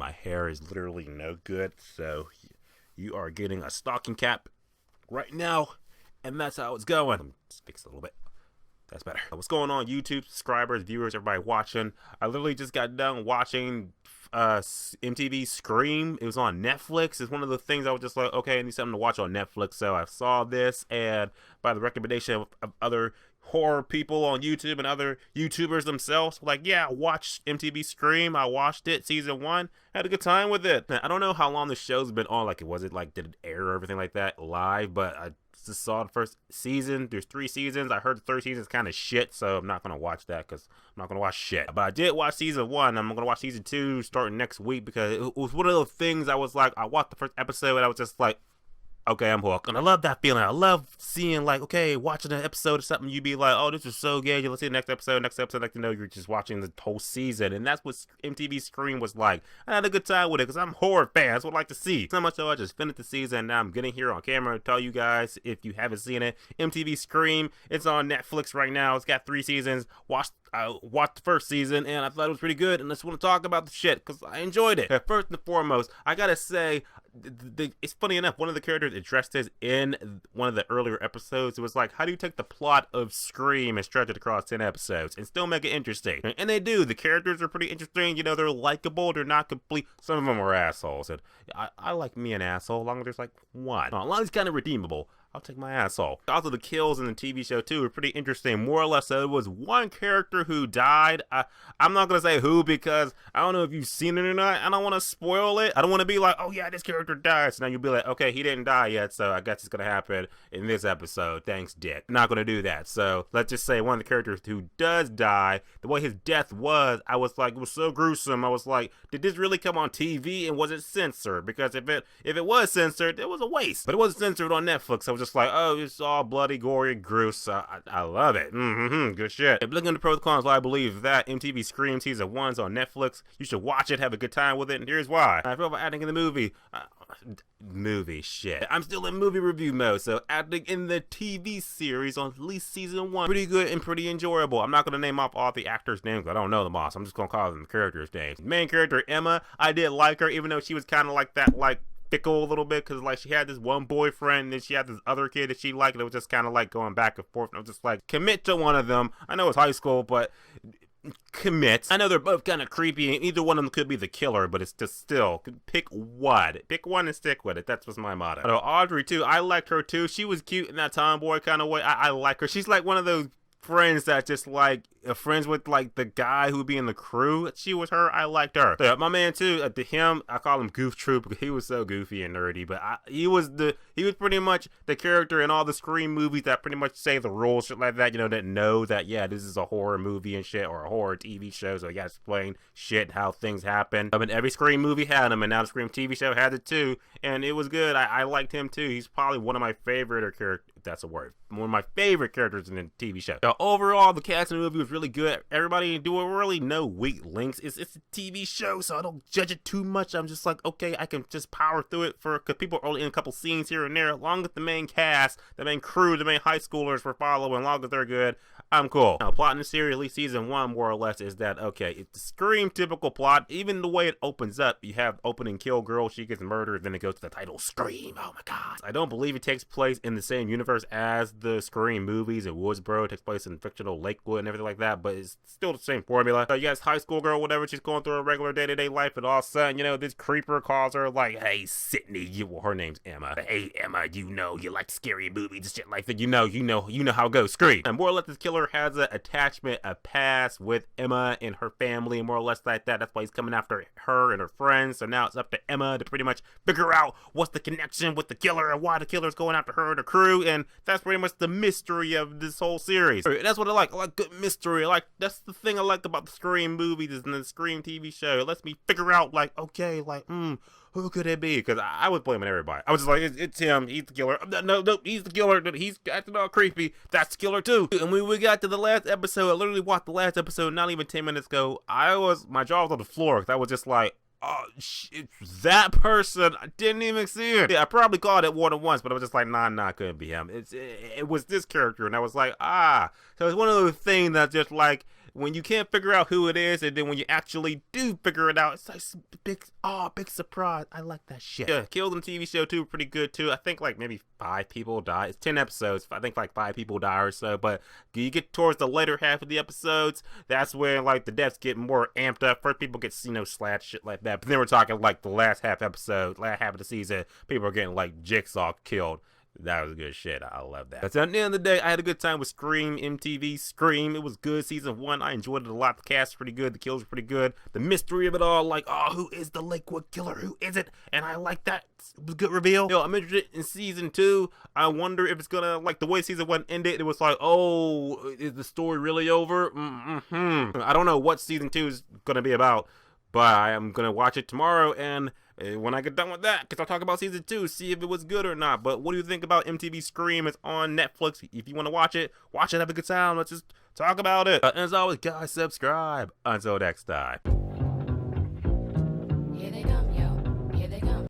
My hair is literally no good, so you are getting a stocking cap right now, and that's how it's going. Just fix it a little bit. That's better. What's going on, YouTube subscribers, viewers, everybody watching? I literally just got done watching MTV Scream. It was on Netflix. It's one of the things I was just like, okay, I need something to watch on Netflix. So I saw this, and by the recommendation of other horror people on YouTube and other YouTubers themselves, like, yeah, watch MTV Scream. I watched it, season 1. Had a good time with it. Now, I don't know how long the show's been on. Like, was it like, did it air or everything like that live? But I just saw the first season. There's 3 seasons. I heard the third season's kind of shit, so I'm not gonna watch that because I'm not gonna watch shit. But I did watch season 1. I'm gonna watch season 2 starting next week because it was one of those things I was like, I watched the first episode and I was just like, okay, I'm hooked. And I love that feeling. I love seeing, like, okay, watching an episode or something, you be like, oh, this is so good. Let's see the next episode, like, you know, you're just watching the whole season. And that's what MTV Scream was like. I had a good time with it because I'm a horror fan. That's what I like to see. So much so I just finished the season. Now I'm getting here on camera to tell you guys, if you haven't seen it, MTV Scream, it's on Netflix right now. It's got 3 seasons. I watched the first season and I thought it was pretty good, and I just want to talk about the shit because I enjoyed it. First and foremost, I gotta say, it's funny enough, one of the characters addressed this in one of the earlier episodes. It was like, how do you take the plot of Scream and stretch it across 10 episodes and still make it interesting? And they do. The characters are pretty interesting. You know, they're likable. They're not complete. Some of them are assholes. And I like me an asshole, as long as there's like one. As long as he's kind of redeemable, I'll take my asshole. Also, the kills in the TV show, too, are pretty interesting. More or less, so there was one character who died. I'm not going to say who because I don't know if you've seen it or not. I don't want to spoil it. I don't want to be like, oh, yeah, this character died. So now you'll be like, okay, he didn't die yet, so I guess it's going to happen in this episode. Thanks, Dick. Not going to do that. So let's just say one of the characters who does die, the way his death was, I was like, it was so gruesome. I was like, did this really come on TV and was it censored? Because if it was censored, it was a waste. But it wasn't censored on Netflix. I was just like, oh, it's all bloody, gory, gruesome. I love it. Good shit. If looking at the pros and cons, I believe that MTV Scream season 1's on Netflix. You should watch it, have a good time with it, and here's why. I feel about acting in the movie. Movie shit. I'm still in movie review mode, so acting in the TV series on at least season 1, pretty good and pretty enjoyable. I'm not gonna name off all the actors' names. I don't know them all, so I'm just gonna call them the characters' names. The main character, Emma, I did like her, even though she was kind of like that, like, fickle a little bit, because like she had this one boyfriend and then she had this other kid that she liked, and it was just kind of like going back and forth, and I was just like, commit to one of them. I know it's high school, but commit. I know they're both kind of creepy and either one of them could be the killer, but it's just still, pick one and stick with it. That's what's my motto. Audrey too, I liked her too. She was cute in that tomboy kind of way. I like her. She's like one of those friends that just like friends with like the guy who be in the crew. She was her. I liked her. So, my man too, to him, I call him Goof Troop because he was so goofy and nerdy, but he was pretty much the character in all the Scream movies that pretty much say the rules, shit like that, you know, that know that, yeah, this is a horror movie and shit, or a horror TV show, so you gotta explain shit, how things happen. I mean, every Scream movie had him, and now the Scream TV show had it too, and it was good. I liked him too. He's probably one of my favorite, or character, if that's a word, one of my favorite characters in the TV show. Now, overall, the cast in the movie was really good. Everybody do really no weak links. It's a TV show, so I don't judge it too much. I'm just like, okay, I can just power through it because people are only in a couple scenes here and there. As long as the main cast, the main crew, the main high schoolers we're following, as long as they're good, I'm cool. Now, plot in the series, at least season 1, more or less, is that, okay, it's the Scream typical plot. Even the way it opens up, you have opening kill girl, she gets murdered, then it goes to the title Scream. Oh my god. I don't believe it takes place in the same universe as the Scream movies. In Woodsboro, it takes place in fictional Lakewood and everything like that, but it's still the same formula. So you got this high school girl, whatever, she's going through a regular day-to-day life, and all of a sudden, you know, this creeper calls her like, hey, Sydney, well, her name's Emma. Hey, Emma, you know, you like scary movies and shit like that. You know how it goes. Scream. And more or less, this killer has an attachment, a past with Emma and her family, and more or less like that. That's why he's coming after her and her friends. So now it's up to Emma to pretty much figure out what's the connection with the killer and why the killer's going after her and her crew. And that's pretty much the mystery of this whole series. That's what I like. I like good mystery. That's the thing I like about the Scream movies and the Scream TV show. It lets me figure out, like, okay, like, who could it be? Because I was blaming everybody. I was just like, it's him. He's the killer. No, he's the killer. He's acting all creepy. That's the killer too. And when we got to the last episode, I literally watched the last episode not even 10 minutes ago. My jaw was on the floor because I was just like, oh, shit, that person, I didn't even see it. Yeah, I probably called it more than once, but I was just like, nah, couldn't be him. It was this character, and I was like, so it's one of those things that just like, when you can't figure out who it is, and then when you actually do figure it out, it's like big surprise. I like that shit. Yeah, Killed in TV show too, pretty good too. I think like maybe 5 people die. It's 10 episodes. I think like 5 people die or so. But you get towards the later half of the episodes, that's when like the deaths get more amped up. First people get slashed, shit like that. But then we're talking like the last half of the season, people are getting like Jigsaw killed. That was good shit. I love that. But at the end of the day, I had a good time with Scream, MTV Scream. It was good. Season 1, I enjoyed it a lot. The cast was pretty good. The kills were pretty good. The mystery of it all, like, oh, who is the Lakewood killer? Who is it? And I like that. It was a good reveal. Yo, I'm interested in season 2. I wonder if it's gonna, like, the way season 1 ended, it was like, oh, is the story really over? I don't know what season 2 is gonna be about, but I am gonna watch it tomorrow, and when I get done with that, because I'll talk about season 2, see if it was good or not. But what do you think about MTV Scream? It's on Netflix. If you want to watch it, have a good time. Let's just talk about it. As always, guys, subscribe. Until next time.